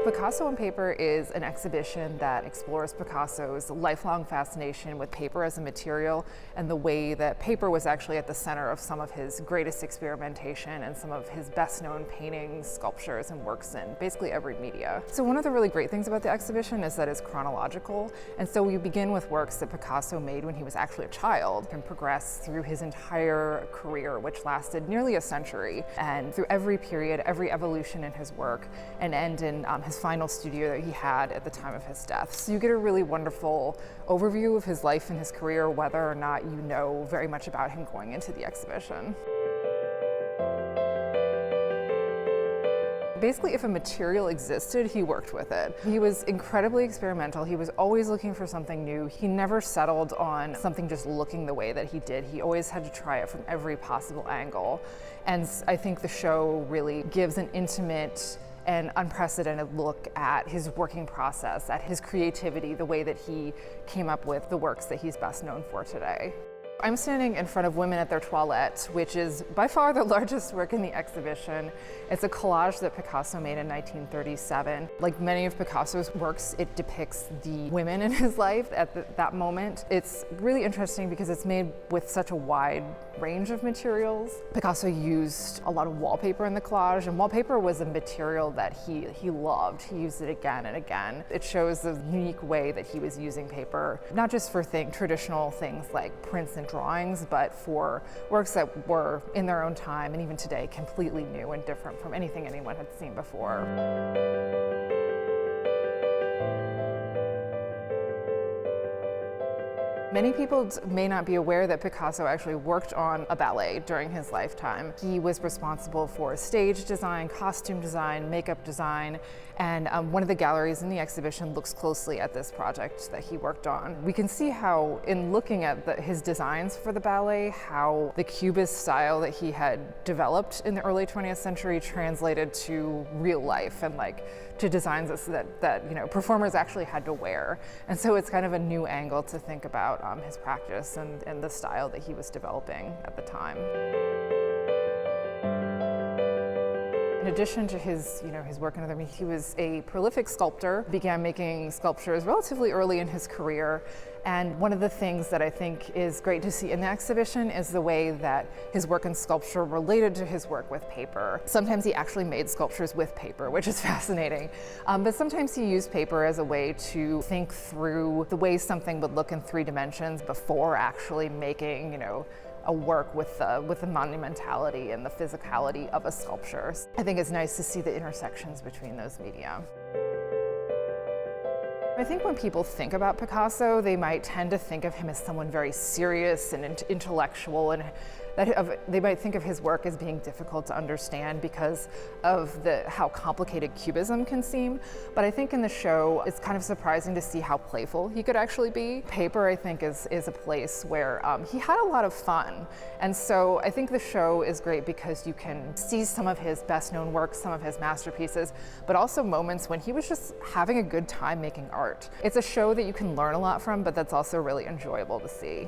Picasso and Paper is an exhibition that explores Picasso's lifelong fascination with paper as a material and the way that paper was actually at the center of some of his greatest experimentation and some of his best-known paintings, sculptures, and works in basically every media. So one of the really great things about the exhibition is that it's chronological, and so we begin with works that Picasso made when he was actually a child and progress through his entire career, which lasted nearly a century, and through every period, every evolution in his work, and end in his final studio that he had at the time of his death. So you get a really wonderful overview of his life and his career, whether or not you know very much about him going into the exhibition. Basically, if a material existed, he worked with it. He was incredibly experimental. He was always looking for something new. He never settled on something just looking the way that he did. He always had to try it from every possible angle. And I think the show really gives an intimate and unprecedented look at his working process, at his creativity, the way that he came up with the works that he's best known for today. I'm standing in front of Women at Their Toilette, which is by far the largest work in the exhibition. It's a collage that Picasso made in 1937. Like many of Picasso's works, it depicts the women in his life at that moment. It's really interesting because it's made with such a wide range of materials. Picasso used a lot of wallpaper in the collage, and wallpaper was a material that he loved. He used it again and again. It shows the unique way that he was using paper, not just for traditional things like prints and drawings, but for works that were in their own time and even today completely new and different from anything anyone had seen before. Many people may not be aware that Picasso actually worked on a ballet during his lifetime. He was responsible for stage design, costume design, makeup design, and one of the galleries in the exhibition looks closely at this project that he worked on. We can see how, in looking at his designs for the ballet, how the Cubist style that he had developed in the early 20th century translated to real life and to designs that performers actually had to wear. And so it's kind of a new angle to think about his practice and the style that he was developing at the time. In addition to his work in other media, he was a prolific sculptor, began making sculptures relatively early in his career. And one of the things that I think is great to see in the exhibition is the way that his work in sculpture related to his work with paper. Sometimes he actually made sculptures with paper, which is fascinating. But sometimes he used paper as a way to think through the way something would look in 3 dimensions before actually making, a work with the monumentality and the physicality of a sculpture. I think it's nice to see the intersections between those media. I think when people think about Picasso, they might tend to think of him as someone very serious and intellectual, and they might think of his work as being difficult to understand because of how complicated Cubism can seem. But I think in the show, it's kind of surprising to see how playful he could actually be. Paper, I think, is a place where he had a lot of fun. And so I think the show is great because you can see some of his best-known works, some of his masterpieces, but also moments when he was just having a good time making art. It's a show that you can learn a lot from, but that's also really enjoyable to see.